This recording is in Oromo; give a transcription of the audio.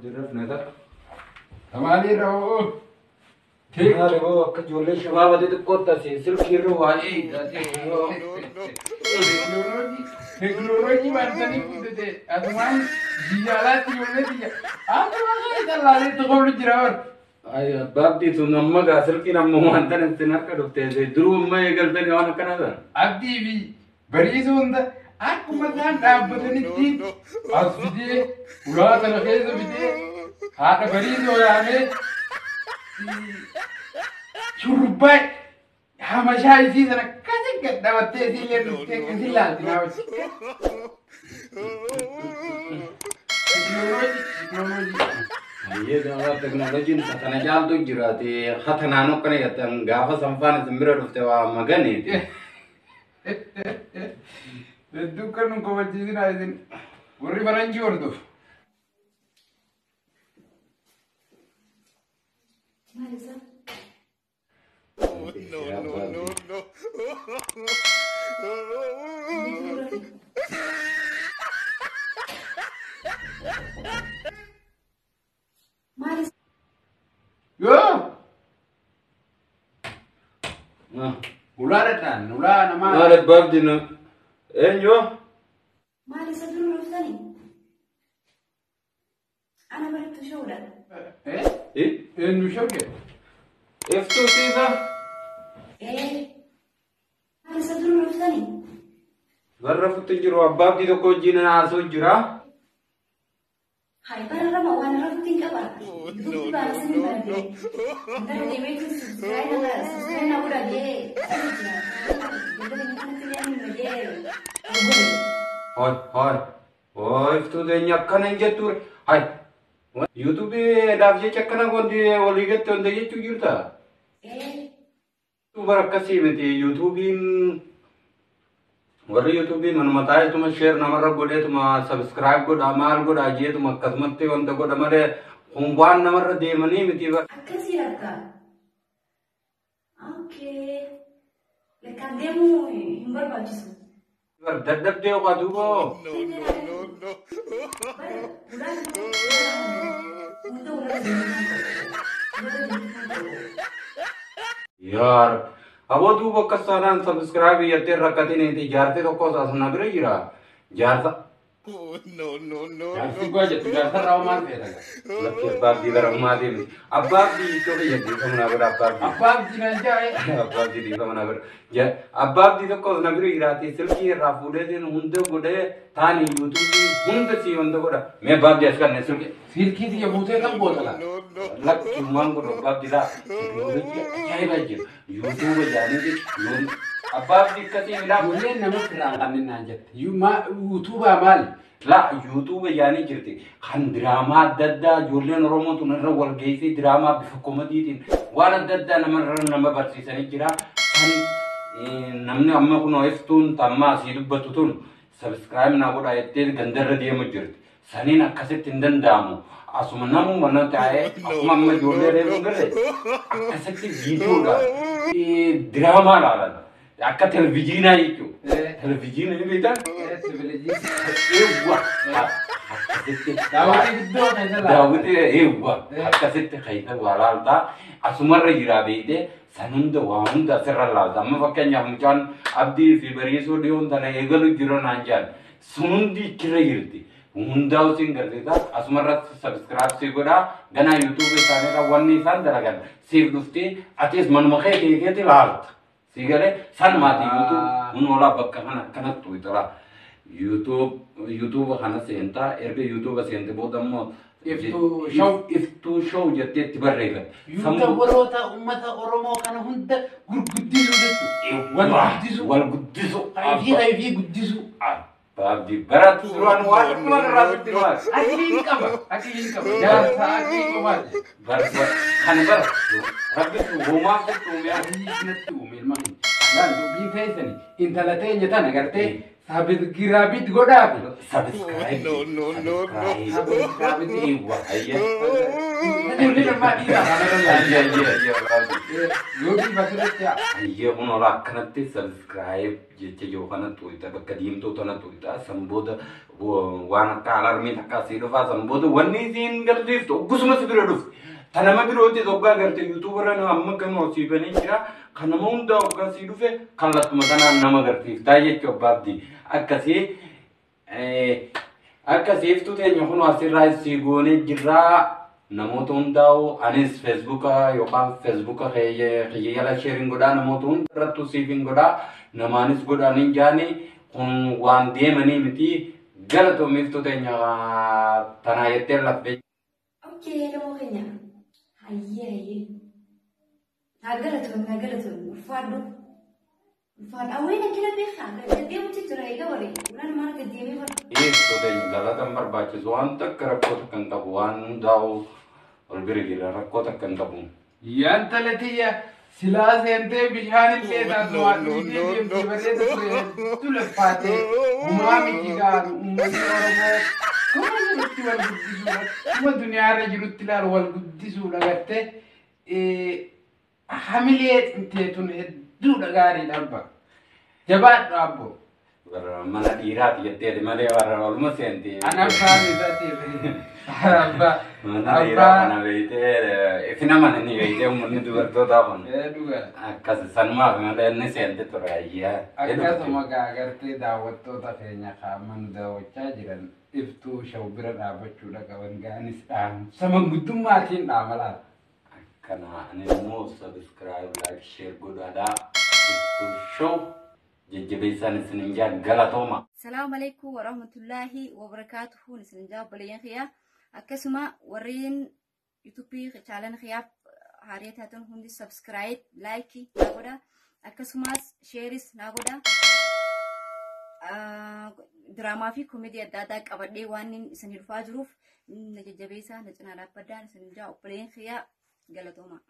جرب نذر हमारी रहो ठीक है वो कजोले शबाब दे तो कोता से सिर्फ खीरो वाली टेक्नोलॉजी वार्तानी कुदते अदमान जियाला तियोले दिया अदमान इधर लाले तो कौन जिरावर ay baab di tu namma ga asal ki namma mantan istinar ka dukte de duru amma ye galta ni wana kana da abdi भी बड़ी सुंदर आपको मजाक डाब बदनी थी आज विदे उड़ा तलखे से विदे हाथ बड़ी जो याने चुरुबाई हमेशा इसी तरह कैसे करता होते इसी लिए नुक्ते कैसे लाते हैं टेक्नोलॉजी ये जगह टेक्नोलॉजी न सतना जाल तो गिराते हथना नो कने गतन गाफा संफान मिरर दufte wa magane दुकान को बच्ची दिन आए दिन गुर्री बनाएंगी और दो यो उड़ा रहता है उड़ा नमाज अरे बाप दिन enjo Mali sadru rustani. Ana bari tushawda. نشوكه eftu sisa Mali sadru rustani. garra futu jiru abbab di ko jina aso jira Hai bara rama wana rafting ka ba. No ba sini ba de. Ndar de me subscribe na ura de. hoy hoy hoy eftu de nyakana jetur hay YouTube davje chakana gondi oliget onde ye chugirta tu barakasi meti YouTube वर YouTube मन मताए तुम share number गोडे तुम सब्सक्राइब गोड अमाल गोड आजिए तुम कसमत्ते वंत गोड मरे हुंबान नंबर दे मनी मिति वर akasi rakka okay le kandemu himbar bajisu वर दड्डब दे का दुबो यार अब वो दुबो कसाना सब्सक्राइब यते रखती नहीं थी जारते तो को सास नगरे गिरा जारता ऐसी कोई जब जाता राव मार दे रहा लक्ष्य बाप दी दरमा दे अब बाप दी तो ये दी समना बर अब बाप अब बाप जी ना जाए अब बाप दी समना बर या अब बाप दी तो को नगरे गिरा थी सिर्फ ये राफुडे दिन हुंदे गुडे थानी यूट्यूब हुंदे सी हुंदे गुडा मैं बाप जैसा करने सिर्फ सिर की थी ये मुझे कब बोला लक्ष्य मांग गुडो बाप दी ला क्या है भाई यूट्यूब जाने की अब बाप दी कती मिला मुझे नमक रानी ना जाते यू मा यूट्यूब अमाल ला यूट्यूब यानी jirti kan drama dadda jolen romo tun rawal geisi drama bi comedy tin wala dadda nama barsisani jira kan namne amma kuno eftun tamma sidubbatutun subscribe na goda ette gandar de mujirti sanin akaset tindan damu asuma namu manatae amma jolere ngare akaset video da drama la akka television ay kyo television ni beta daawite ewa akkasitti khayta walaalta asumarra jira beete sanunda waamunda sirralla damma fakkenya mucaan abdii fi bariisu dhiyoon tana eegalu jiro naanjaan sunundi kira jirti hundaa'u sin garteeta asumarra subscribe si godha gana youtube isaanirra wanni isaan dalagan siif dhufti atis manuma kee keekeeti laalta sigale san maati youtube unola bakka kanattu itala YouTube kana senta erbe YouTube sente bodammo iftu show jette tibarrega युद्ध बरोता उम्मत Oromo kana hunda gurguddisu detu wal guddisu ay guddisu abdi barat suran wal rat tiwal akili kaba jar saaki kumal bar kan bar rabbi tu homa ko tu me natu milman Lan dubbii teessani intala teenya tana gartee sabisgiraabit godhaafi. Subscribe. Sabisgiraabit Eewwa ayya. Ijoollee dhammaa dhiiraa kana Ayya dhalaa. ayya. Yoo dhiiba sirriitti yaa. Ayya kun ol akkanatti subscribe jecha yoo kana tuuta bakka diimtuu tana tuuta san booda waan akka alarmii takka asii dhufaa san booda wanni isiin garsiiftu oggusuma si bira dhufti. Kanama birootti hoggaa garte yuutuubarra amma gama hosiibanii jira. Kanama hundaa hoggaa sii dhufe kallattuma kanaan nama garsiiftaa jechuudha abbaabdi. Akkasiiftuu teenya kun asirraa sii goonee jirraa. Namoota hundaa'u anis feesbuuka yookaan feesbuuka yala sheerin godhaa namoota hundarrattu siifin godhaa namaanis godhaanin jaani kun waan deemanii miti galatoomiiftuu teenya tanaa jettee laffee. Oke, kamu kenya. Haye. Nagalatu. Ufadu. Awena kila beha. Dia mesti cerai ke wari. Bulan mana ke dia ni? Itu teenya galatan barbaachisu waan takka rakkoo takka hin qabu waan hundaa'u ol bira jira rakkoo takka hin qabu. Yaan talatiyya silaa seentee bishaan illee taatu waan dhiitee deemtee bareeda ture tuleffaatee uumaa miti gaanu uummanni Oromoo kuma jirutti wal guddisuudha. Kuma duniyaarra jirutti ilaalu wal guddisuudha gartee hamilee xinteetun hedduudha gaariidha abba. Jabaadhu abbo. Mana dhiiraati jettee malee warra olma seentee. Ana faami isaati abba. Mana dhiiraa kana beeytee ifina mana ni beeytee uummanni dubartootaa kun. Dhugaa. Akkas sanumaaf malee inni seente ture ayyaa. Akkasuma gartee daawwattoota keenya qaama daawwachaa jiran iftuu shawuu bira dhaabbachuudha qaban gaanis sama guddummaatiin dhaamalaa. Akkana ani immoo subscribe like share godhaadhaa iftuu shawuu jajjabeessaan isin jaa galatooma. Assalamu alaikum warahmatullahi wabarakatuh. Nisinjaa balayan khiya. Akkasuma warreen YouTube channel khiya hariyataatun hundi subscribe like nagoda. Akkasumas shares nagoda. Drama fi comedy adda addaa qabadhee waan isin dhufaa jiruuf na jajjabeessaa na cinaa dhaabbadhaan isin jaa balayan khiya galatooma.